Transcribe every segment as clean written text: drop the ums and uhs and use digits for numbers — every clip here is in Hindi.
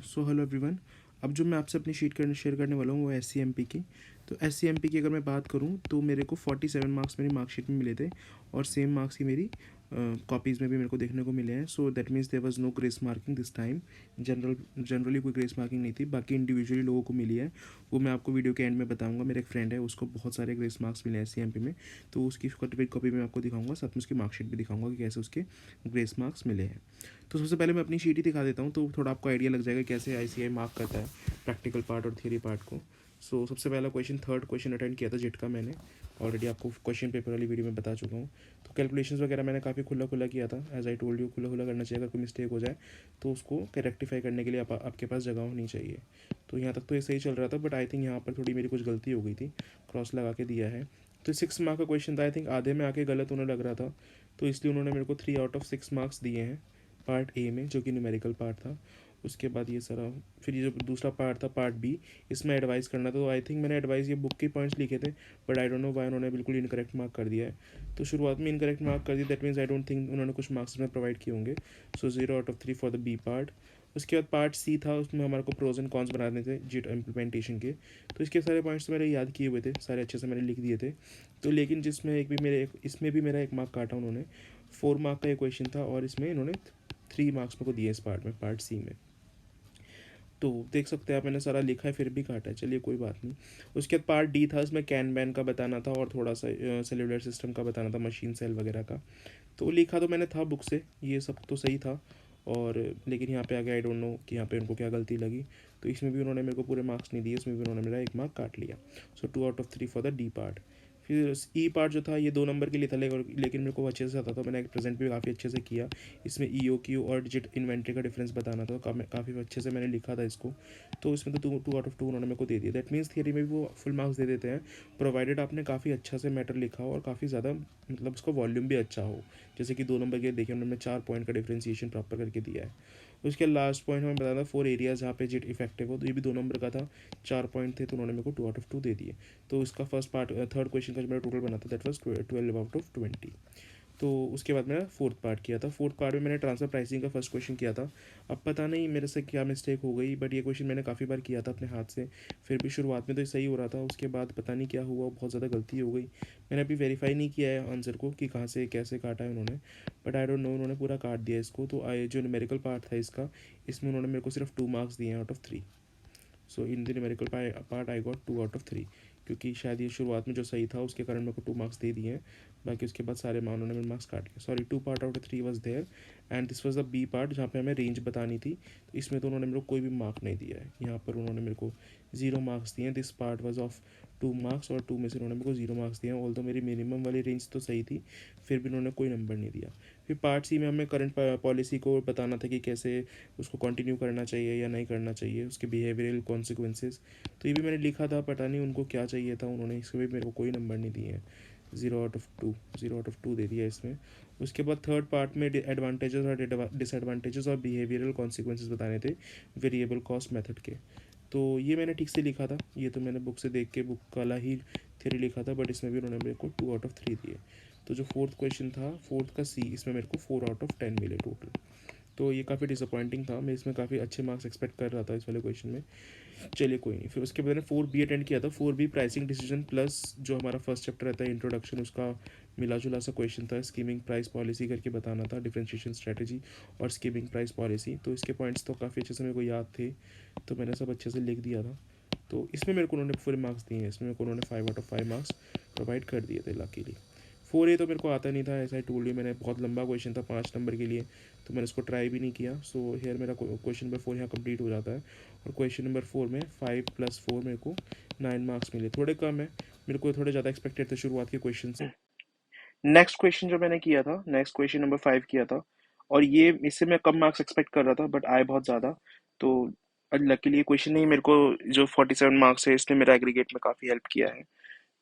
So hello everyone. अब जो मैं आपसे अपनी शीट शेयर करने वाला हूँ वो SCMP की। तो SCMP की अगर मैं बात करूँ तो मेरे को 47 मार्क्स मेरी मार्कशीट में मिले थे और सेम मार्क्स ही मेरी कॉपीज़ में भी मेरे को देखने को मिले हैं। So that means there was no grace marking this time. Generally कोई ग्रेस मार्किंग नहीं थी, बाकी इंडिविजुअली लोगों को मिली है। वो मैं आपको वीडियो के एंड में बताऊंगा। मेरा एक फ्रेंड है, उसको बहुत सारे ग्रेस मार्क्स मिले हैं SCMP में, तो उसकी सर्टिफिकेट कॉपी में आपको दिखाऊंगा, साथ में उसकी मार्कशीट भी दिखाऊंगा कि कैसे उसके ग्रेस मार्क्स मिले हैं। तो सबसे पहले मैं अपनी शीट ही दिखा देता हूँ, तो थोड़ा आपको आइडिया लग जाएगा कैसे ICAI मार्क करता है प्रैक्टिकल पार्ट और थियरी पार्ट को। सबसे पहला क्वेश्चन, थर्ड क्वेश्चन अटेंड किया था जिट का मैंने। ऑलरेडी आपको क्वेश्चन पेपर वाली वीडियो में बता चुका हूँ। तो कैलकुलेशंस वगैरह मैंने काफ़ी खुला खुला किया था। एज आई टोल्ड यू, खुला खुला करना चाहिए। अगर कोई मिस्टेक हो जाए तो उसको रेक्टिफाई करने के लिए आपके पास जगह होनी चाहिए। तो यहाँ तक तो ये सही चल रहा था, बट आई थिंक यहाँ पर थोड़ी मेरी कुछ गलती हो गई थी। क्रॉस लगा के दिया है। तो 6 मार्क का क्वेश्चन था। आई थिंक आधे में आके गलत होने लग रहा था, तो इसलिए उन्होंने मेरे को 3 आउट ऑफ 6 मार्क्स दिए हैं पार्ट ए में, जो कि न्यूमेरिकल पार्ट था। उसके बाद ये सारा, फिर ये जो दूसरा पार्ट था पार्ट बी, इसमें एडवाइस करना था। तो आई थिंक मैंने एडवाइस ये बुक के पॉइंट्स लिखे थे, but I don't know why उन्होंने बिल्कुल इनकरेक्ट मार्क कर दिया है। तो शुरुआत में इनकरेक्ट मार्क कर दिया, that means I don't think उन्होंने कुछ मार्क्स में प्रोवाइड किए होंगे। So 0 out of 3 for the B part. उसके बाद पार्ट सी था, उसमें हमारे को प्रोज एंड कॉन्स बनाने थे जिट इम्प्लीमेंटेशन के। तो इसके सारे पॉइंट्स तो मेरे याद किए हुए थे, सारे अच्छे से मैंने लिख दिए थे। तो लेकिन जिसमें एक भी इसमें भी मेरा 1 मार्क काटा उन्होंने। 4 मार्क का ये क्वेश्चन था और इसमें इन्होंने 3 मार्क्स मेरे को दिए इस पार्ट में, पार्ट सी में। तो देख सकते हैं आप, मैंने सारा लिखा है फिर भी काटा है, चलिए कोई बात नहीं। उसके बाद पार्ट डी था, इसमें कैन बैन का बताना था और थोड़ा सा सेलुलर सिस्टम का बताना था, मशीन सेल वगैरह का। तो लिखा तो मैंने था बुक से, ये सब तो सही था। और लेकिन यहाँ पे आगे आई डोंट नो कि यहाँ पे उनको क्या गलती लगी। तो इसमें भी उन्होंने मेरे को पूरे मार्क्स नहीं दिए, इसमें भी उन्होंने मेरा 1 मार्क काट लिया। 2 out of 3 for the D part. फिर ई पार्ट जो था ये 2 नंबर के लिए था, लेकिन मेरे को अच्छे से आता था। मैंने एक प्रेजेंट भी काफ़ी अच्छे से किया। इसमें EOQ और डिजिट इन्वेंट्री का डिफरेंस बताना था, तो काफ़ी अच्छे से मैंने लिखा था इसको। तो इसमें तो 2 आउट ऑफ 2 उन्होंने मेरे को दे दिया। दैट मीन्स थियरी में भी वो फुल मार्क्स दे देते हैं, प्रोवाइडेड आपने काफ़ी अच्छा से मैटर लिखा हो और काफ़ी ज़्यादा मतलब उसका वॉल्यूम भी अच्छा हो। जैसे कि 2 नंबर के देखिए उन्होंने 4 पॉइंट का डिफ्रेंसिएशन प्रॉपर करके दिया है। उसके लास्ट पॉइंट हमें बताया था 4 एरियाज जहाँ पे जिट इफेक्टिव हो, तो ये भी 2 नंबर का था। 4 पॉइंट थे, तो उन्होंने मेरे को 2 आउट ऑफ 2 दे दिए। तो इसका फर्स्ट पार्ट, थर्ड क्वेश्चन का जो मेरा टोटल बना था दैट वाज 12 आउट ऑफ 20। तो उसके बाद मैंने फोर्थ पार्ट किया था। फोर्थ पार्ट में मैंने ट्रांसफर प्राइसिंग का फर्स्ट क्वेश्चन किया था। अब पता नहीं मेरे से क्या मिस्टेक हो गई, बट ये क्वेश्चन मैंने काफ़ी बार किया था अपने हाथ से, फिर भी शुरुआत में तो सही हो रहा था, उसके बाद पता नहीं क्या हुआ, बहुत ज़्यादा गलती हो गई। मैंने अभी वेरीफाई नहीं किया है आंसर को कि कहाँ से कैसे काटा है उन्होंने, बट आई डोंट नो, उन्होंने पूरा काट दिया इसको। तो आई जो न्यूमेरिकल पार्ट था इसका, इसमें उन्होंने मेरे को सिर्फ 2 मार्क्स दिए हैं out of 3। So in the numerical part I got 2 out of 3, क्योंकि शायद ये शुरुआत में जो सही था उसके कारण मेरे को 2 मार्क्स दे दिए हैं। बाकी उसके बाद सारे उन्होंने मेरे मार्क्स काट लिए। Sorry, 2 part out of 3 was there and this was the B part, जहाँ पे हमें रेंज बतानी थी। तो इसमें तो उन्होंने मेरे को कोई भी मार्क नहीं दिया है, यहाँ पर उन्होंने मेरे को 0 मार्क्स दिए हैं। This part was of 2 marks और 2 में से उन्होंने मेरे को 0 मार्क्स दिए हैं। ऑल तो मेरी मिनिमम वाली रेंज तो सही थी, फिर भी उन्होंने कोई नंबर नहीं दिया। फिर पार्ट सी में हमें करंट पॉलिसी को बताना था कि कैसे उसको कंटिन्यू करना चाहिए या नहीं करना चाहिए, उसके बिहेवियरल कॉन्सिक्वेंसेज। तो ये भी मैंने लिखा था, पता नहीं उनको क्या चाहिए था, उन्होंने इसमें भी मेरे को कोई नंबर नहीं दिए हैं। 0 आउट ऑफ 2 दे दिया इसमें। उसके बाद थर्ड पार्ट में एडवांटेजेस और डिसएडवांटेजेस और बिहेवियरल कॉन्सिक्वेंसेज बताने थे वेरिएबल कॉस्ट मेथड के। तो ये मैंने ठीक से लिखा था, ये तो मैंने बुक से देख के बुक वाला ही थ्योरी लिखा था, बट इसमें भी उन्होंने मेरे को 2 आउट ऑफ 3 दिए। तो जो फोर्थ क्वेश्चन था, फोर्थ का सी, इसमें मेरे को 4 आउट ऑफ 10 मिले टोटल। तो ये काफ़ी डिसअपॉइंटिंग था, मैं इसमें काफ़ी अच्छे मार्क्स एक्सपेक्ट कर रहा था इस वाले क्वेश्चन में। चलिए कोई नहीं। फिर उसके बाद मैंने 4B अटेंड किया था। 4B प्राइसिंग डिसीजन प्लस जो हमारा फर्स्ट चैप्टर रहता है इंट्रोडक्शन, उसका मिला जुला सा क्वेश्चन था। स्कीमिंग प्राइस पॉलिसी करके बताना था, डिफरेंशिएशन स्ट्रेटजी और स्कीमिंग प्राइस पॉलिसी। तो इसके पॉइंट्स तो काफ़ी अच्छे से मेरे को याद थे, तो मैंने सब अच्छे से लिख दिया था। तो इसमें मेरे को उन्होंने पूरे मार्क्स दिए हैं, इसमें मेरे को उन्होंने 5 आउट ऑफ 5 मार्क्स प्रोवाइड कर दिए थे लकीली। 4A तो मेरे को आता नहीं था, ऐसा ही टोल्ड यू, मैंने बहुत लंबा क्वेश्चन था 5 नंबर के लिए, तो मैंने उसको ट्राई भी नहीं किया। सो हेयर मेरा क्वेश्चन नंबर 4 यहाँ कंप्लीट हो जाता है। और क्वेश्चन नंबर 4 में 5 + 4 मेरे को 9 मार्क्स मिले, थोड़े कम है, मेरे को थोड़े ज़्यादा एक्सपेक्टेड थे शुरुआत के क्वेश्चन से। नेक्स्ट क्वेश्चन जो मैंने किया था, नेक्स्ट क्वेश्चन नंबर 5 किया था, और ये इससे मैं कम मार्क्स एक्सपेक्ट कर रहा था, बट आए बहुत ज़्यादा। तो लकीली ये क्वेश्चन नहीं, मेरे को जो 47 मार्क्स है इसने मेरा एग्रीगेट में काफ़ी हेल्प किया है।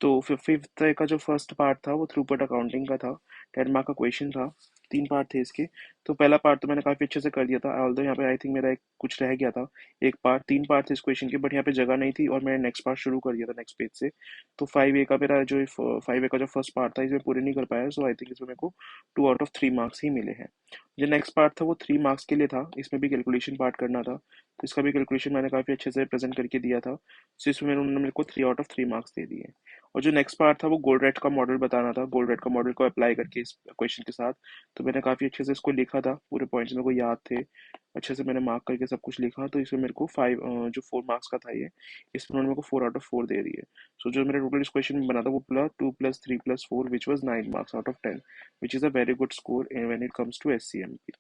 तो फिर फिफ्थ का जो फर्स्ट पार्ट था वो थ्रूपुट अकाउंटिंग का था। 10 मार्क का क्वेश्चन था, 3 पार्ट थे इसके। तो पहला पार्ट तो मैंने काफ़ी अच्छे से कर दिया था, ऑल्दो यहाँ पे आई थिंक मेरा एक कुछ रह गया था, एक पार्ट, 3 पार्ट थे इस क्वेश्चन के, बट यहाँ पे जगह नहीं थी और मैंने नेक्स्ट पार्ट शुरू कर दिया था नेक्स्ट पेज से। तो 5A का मेरा जो 5A का जो फर्स्ट पार्ट था इसमें पूरे नहीं कर पाया, सो आई थिंक इसमें मेरे को 2 आउट ऑफ 3 मार्क्स ही मिले हैं। जो नेक्स्ट पार्ट था वो 3 मार्क्स के लिए था, इसमें भी कैलकुलेशन पार्ट करना था, तो इसका भी कैलकुलेशन मैंने काफ़ी अच्छे से प्रेजेंट करके दिया था, सो इसमें उन्होंने मेरे को 3 आउट ऑफ 3 मार्क्स दे दिए। और जो नेक्स्ट पार्ट था वो गोल्ड का मॉडल बताना था, गोल्ड का मॉडल को अप्लाई करके इस क्वेश्चन के साथ। तो मैंने काफ़ी अच्छे से इसको लिखा था, पूरे पॉइंट्स मेरे को याद थे, अच्छे से मैंने मार्क करके सब कुछ लिखा, तो इसमें मेरे को 4 मार्क्स का था ये, इसमें उन्होंने मेरे को 4 आउट ऑफ 4 दे दिए। सो जो मेरा टोटल इस क्वेश्चन में बना था वो plus 2 + 3 + 4 which was 9 marks out of 10, which is a very good score when it comes to SCMP।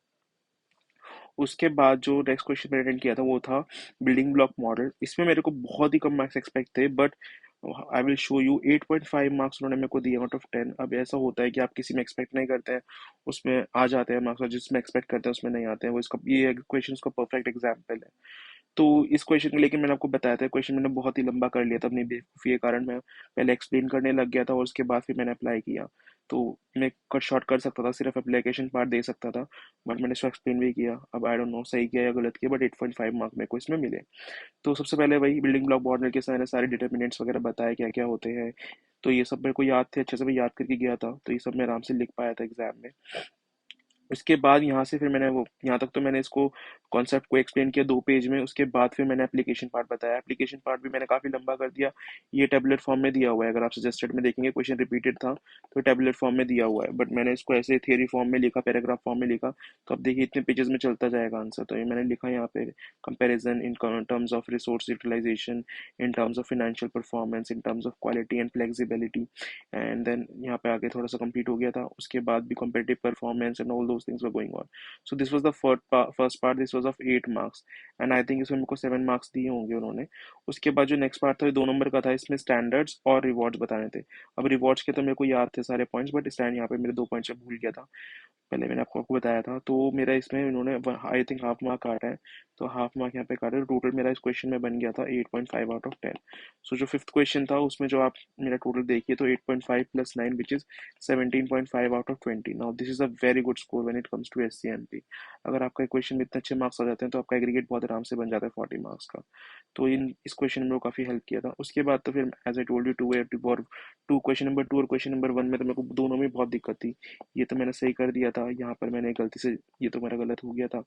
उसके बाद जो नेक्स्ट क्वेश्चन मैंने अटेंड किया था वो था बिल्डिंग ब्लॉक मॉडल। इसमें मेरे को बहुत ही कम मार्क्स एक्सपेक्ट थे, but I will show you 8.5 marks उन्होंने मेरे को दिए आउट ऑफ 10। अब ऐसा होता है कि आप किसी में एक्सपेक्ट नहीं करते हैं उसमें आ जाते हैं मार्क्स, और जिसमें एक्सपेक्ट करते हैं उसमें नहीं आते हैं, वो इसका ये क्वेश्चन का परफेक्ट एग्जाम्पल है। तो इस क्वेश्चन को लेकर मैंने आपको बताया था, क्वेश्चन मैंने बहुत ही लंबा कर लिया था अपनी बेवकूफ़ी के कारण, मैं पहले एक्सप्लेन करने लग गया था और उसके बाद फिर मैंने अप्लाई किया। तो मैं कट शॉर्ट कर सकता था, सिर्फ एप्लीकेशन पार्ट दे सकता था, बट मैंने इसको एक्सप्लेन भी किया। अब आई डोंट नो सही किया या गलत किया, बट 8.5 मार्क मेरे को इसमें मिले। तो सबसे पहले वही बिल्डिंग ब्लॉक मॉडल के मैंने सारे डिटर्मिनेंट्स वगैरह बताया क्या क्या होते हैं, तो ये सब मेरे को याद थे, अच्छे से मैं याद करके गया था, तो ये सब मैं आराम से लिख पाया था एग्जाम में। उसके बाद यहाँ से फिर मैंने वो यहाँ तक तो मैंने इसको कॉन्सेप्ट को एक्सप्लेन किया 2 पेज में। उसके बाद फिर मैंने एप्लीकेशन पार्ट बताया, एप्लीकेशन पार्ट भी मैंने काफ़ी लंबा कर दिया। ये टेबुलर फॉर्म में दिया हुआ है, अगर आप सजेस्टेड में देखेंगे क्वेश्चन रिपीटेड था, तो टेबुलर फॉर्म में दिया हुआ है, बट मैंने इसको ऐसे थियरी फॉर्म में लिखा, पैराग्राफ फॉर्म में लिखा। तो अब देखिए इतने पेजेस में चलता जाएगा आंसर, तो ये मैंने लिखा यहाँ पे comparison in terms of resource utilisation, in terms of financial performance, in terms of quality and flexibility, and then यहाँ पे आगे थोड़ा सा कंप्लीट हो गया था। उसके बाद भी competitive performance and all those things were going on. So this was the first part. This was of 8 marks, and I think इसमें मेरे को 7 मार्क्स दिए होंगे उन्होंने। उसके बाद जो नेक्स्ट पार्ट था 2 नंबर का था, इसमें स्टैंडर्ड्स और रिवॉर्ड्स बताने थे। अब रिवॉर्ड्स के तो मेरे को याद थे सारे पॉइंट्स, बट स्टैंड यहाँ पे मेरे 2 पॉइंट्स भूल गया था, पहले मैंने आपको बताया था। तो मेरा इसमें उन्होंने आई थिंक हाफ मार्क काटा है, तो हाफ मार्क यहाँ पे काटा है। टोटल मेरा इस क्वेश्चन में बन गया था 8.5 आउट ऑफ 10। सो जो फिफ्थ क्वेश्चन था उसमें जो आप मेरा टोटल देखिए तो 8.5 + 9 which is 17.5 out of 20। Now this is a very good score when it comes to SCMP। अगर आपका क्वेश्चन में इतने अच्छे मार्क्स आ जाते हैं तो आपका एग्रीगेट बहुत आराम से बन जाता है 40 मार्क्स का। तो इन इस क्वेश्चन में काफ़ी हेल्प किया था। उसके बाद तो फिर as I told you to question number 2 और क्वेश्चन नंबर 1 में तो मेरे को दोनों में बहुत दिक्कत थी। ये तो मैंने सही कर दिया था, यहाँ पर मैंने गलती से, ये तो मेरा गलत हो गया था।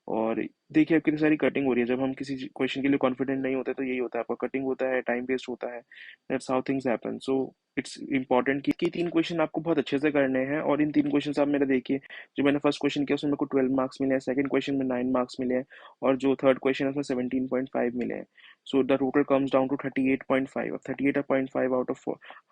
और देखिए अब कितनी सारी कटिंग हो रही है, जब हम किसी क्वेश्चन के लिए कॉन्फिडेंट नहीं होते तो यही होता है, आपका कटिंग होता है, टाइम वेस्ट होता है, that's how things happen. So it's important कि 3 क्वेश्चन आपको बहुत अच्छे से करने हैं, और इन 3 क्वेश्चन आप मेरे देखिए, जो मैंने फर्स्ट क्वेश्चन किया उसमें मेरे को 12 मार्क्स मिले हैं, सेकंड क्वेश्चन में 9 मार्क्स मिले हैं, और जो थर्ड क्वेश्चन है उसमें 17.5 मिले हैं। So the total comes down to 38.5। अब 38.5 आउट ऑफ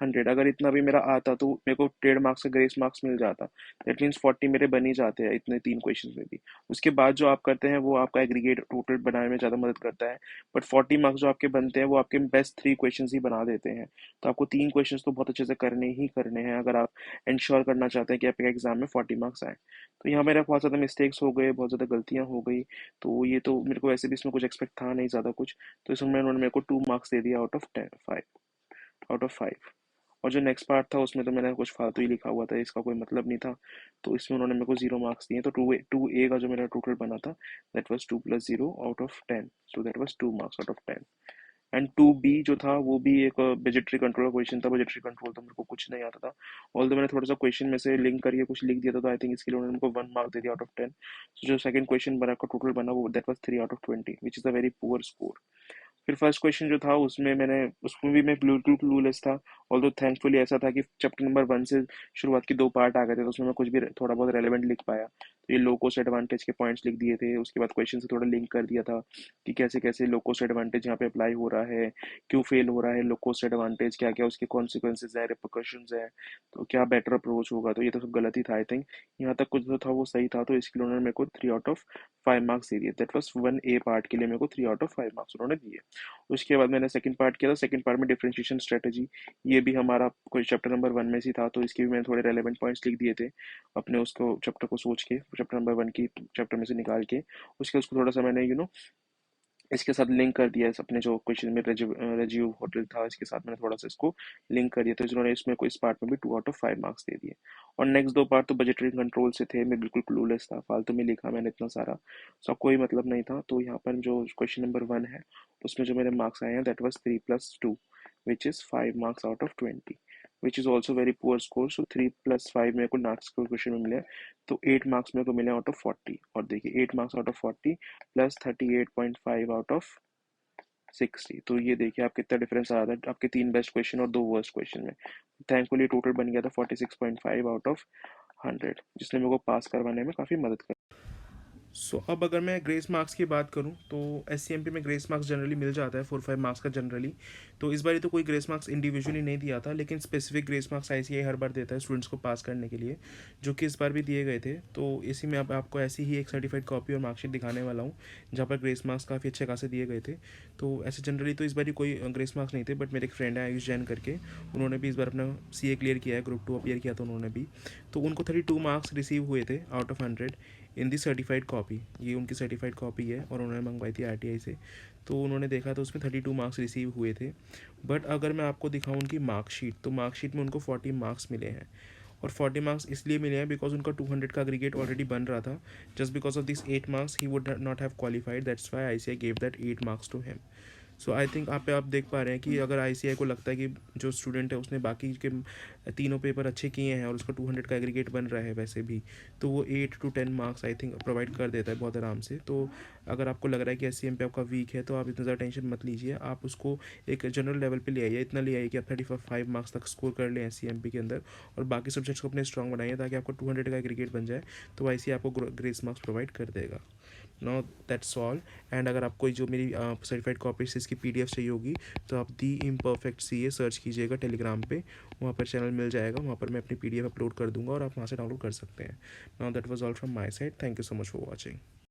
100, अगर इतना भी मेरा आता तो मेरे को 1.5 मार्क्स का ग्रेस मार्क्स मिल जाता, दैट मीन्स 40 मेरे बन ही जाते हैं इतने 3 क्वेश्चन में भी। उसके बाद जो आप करते हैं वो आपका एग्रीगेट टोटल बनाने में ज़्यादा मदद करता है, बट 40 मार्क्स जो आपके बनते हैं वो आपके बेस्ट 3 क्वेश्चन ही बना देते हैं। तो आपको 3 क्वेश्चन तो बहुत अच्छे से करने ही करने हैं अगर आप इंश्योर करना चाहते हैं कि आपके एग्जाम में 40 मार्क्स आए। तो यहाँ मेरा बहुत ज़्यादा मिस्टेक्स हो गए, बहुत ज़्यादा गलतियाँ हो गई। तो ये तो मेरे को वैसे भी इसमें कुछ एक्सपेक्ट था नहीं ज़्यादा कुछ, तो इसमें उन्होंने मेरे को 2 मार्क्स दे दिया आउट ऑफ 5। और जो नेक्स्ट पार्ट था उसमें तो मैंने कुछ फालतू ही लिखा हुआ था, इसका कोई मतलब नहीं था, तो इसमें उन्होंने मेरे को 0 मार्क्स दिए। तो टू ए का जो मेरा टोटल बना था that was 2 + 0 out of 10, so that was 2 marks out of 10। And 2B जो था वो भी एक बजटरी कंट्रोल का क्वेश्चन था। बजटरी कंट्रोल तो मेरे को कुछ नहीं आता था, ऑल्दो मैंने थोड़ा सा क्वेश्चन में से लिंक करके कुछ लिख दिया था, तो आई थिंक इसके लिए उन्होंने मेरे को 1 मार्क दे दिया आउट ऑफ 10। सो जो सेकंड क्वेश्चन बना का टोटल बना वो that was 3 out of 20, which is a very poor score. फिर फर्स्ट क्वेश्चन जो था उसमें मैंने, उसमें भी मैं बिल्कुल क्लूलेस था, ऑल्दो थैंकफुली ऐसा था कि चैप्टर नंबर 1 से शुरुआत की 2 पार्ट आ गए थे, तो उसमें मैं कुछ भी थोड़ा बहुत रेलेवेंट लिख पाया। तो ये लो कॉस्ट एडवांटेज के पॉइंट्स लिख दिए थे, उसके बाद क्वेश्चन से थोड़ा लिंक कर दिया था कि कैसे कैसे लो कॉस्ट एडवांटेज यहाँ पे अप्लाई हो रहा है, क्यों फेल हो रहा है लो कॉस्ट एडवांटेज, क्या क्या उसके कॉन्सिक्वेंसेज है, रिपोकशंस है, तो क्या बेटर अप्रोच होगा। तो ये तो सब गलत ही था आई थिंक, यहाँ तक कुछ जो था वो सही था, तो इसके लिए उन्होंने मेरे को 3 आउट ऑफ 5 मार्क्स दे दिए। दैट वॉज 1A पार्ट के लिए मेरे को 3 आउट ऑफ 5 मार्क्स उन्होंने दिए। उसके बाद मैंने सेकंड पार्ट किया था, सेकंड पार्ट में डिफरेंशिएशन स्ट्रेटजी, ये भी हमारा कोई चैप्टर नंबर 1 में से था, तो इसके भी मैंने थोड़े रेलेवेंट पॉइंट्स लिख दिए थे अपने उसको चैप्टर को सोच के, चैप्टर नंबर 1 की चैप्टर में से निकाल के। उसके थोड़ा सा मैंने इसके साथ लिंक कर दिया है अपने जो क्वेश्चन में रेज्यू होटल था, इसके साथ मैंने थोड़ा सा इसको लिंक कर दिया, तो जिन्होंने इसमें को इस पार्ट में भी 2 आउट ऑफ 5 मार्क्स दे दिए। और नेक्स्ट 2 पार्ट तो बजटरी कंट्रोल से थे, मैं बिल्कुल क्लूलेस था, फालतू में लिखा मैंने इतना सारा, सब कोई मतलब नहीं था। तो यहाँ पर जो क्वेश्चन नंबर 1 है उसमें जो मेरे मार्क्स आए हैं that was 3+2 which is 5 marks out of 20, which is also very poor score. So 3+5 मेरे को नेक्स्ट क्वेश्चन में मिले, तो 8 मार्क्स मेरे को मिले आउट ऑफ 40। और देखिए 8 marks out of 40 plus 38.5 out of 60, तो ये देखिए आप कितना डिफरेंस आ रहा था आपके 3 बेस्ट क्वेश्चन और 2 वर्स्ट क्वेश्चन में। थैंकफुली टोटल बन गया था 46.5 आउट ऑफ 100, जिसने मेरे को पास करवाने में काफ़ी मदद करी। अब अगर मैं ग्रेस मार्क्स की बात करूं तो एस में ग्रेस मार्क्स जनरली मिल जाता है 4-5 मार्क्स का जनरली। तो इस बार तो कोई ग्रेस मार्क्स इंडिविजुअली नहीं दिया था, लेकिन स्पेसिफिक ग्रेस मार्क्स ICAI हर बार देता है स्टूडेंट्स को पास करने के लिए, जो कि इस बार भी दिए गए थे। तो इसी में अब आपको ऐसी ही एक सर्टिफाइड कॉपी और मार्कशीट दिखाने वाला हूँ जहाँ पर ग्रेस मार्क्स काफ़ी अच्छे खासे दिए गए थे। तो ऐसे जनरली तो इस बार कोई ग्रेस मार्क्स नहीं थे, बट मेरे एक फ्रेंड है आयुष जैन करके, उन्होंने भी इस बार अपना CA क्लियर किया है, ग्रुप 2 अपीयर किया था उन्होंने भी। तो उनको 32 मार्क्स रिसीव हुए थे out of 100 in the certified copy. ये उनकी सर्टिफाइड कॉपी है और उन्होंने मंगवाई थी RTI से। तो उन्होंने देखा तो उसमें 32 मार्क्स रिसीव हुए थे। बट अगर मैं आपको दिखाऊँ उनकी मार्कशीट, तो मार्कशीट में उनको 40 मार्क्स मिले हैं। और 40 मार्क्स इसलिए मिले हैं बिकॉज उनका 200 का एग्रीगेट ऑलरेडी बन रहा था। Just because of this 8 marks ही would not have qualified, that's why ICAI gave that 8 marks to him. So I think आप देख पा रहे हैं कि अगर ICAI को लगता है कि जो स्टूडेंट है उसने बाकी के तीनों पेपर अच्छे किए हैं और उसका 200 का एग्रीगेट बन रहा है वैसे भी, तो वो 8 to 10 marks I think provide कर देता है बहुत आराम से। तो अगर आपको लग रहा है कि SCM पे आपका वीक है तो आप इतना ज़्यादा टेंशन मत लीजिए, आप उसको एक जनरल लेवल पे ले आइए, इतना ले आइए कि आप 35 मार्क्स तक स्कोर कर लें SCMP के अंदर, और बाकी सब्जेक्ट्स को अपने स्ट्रॉन्ग बनाइए ताकि आपको 200 का एग्रीगेट बन जाए, तो ICAI आपको ग्रेस मार्क्स प्रोवाइड कर देगा। No that's all. एंड अगर आपको जो मेरी सर्टिफाइड कॉपीज इसकी PDF चाहिए होगी तो आप दी इम्परफेक्ट CA सर्च कीजिएगा टेलीग्राम पे, वहाँ पर चैनल मिल जाएगा, वहाँ पर मैं अपनी PDF अपलोड कर दूंगा और आप वहाँ से डाउनलोड कर सकते हैं। Now that was all from my side, thank you so much for watching.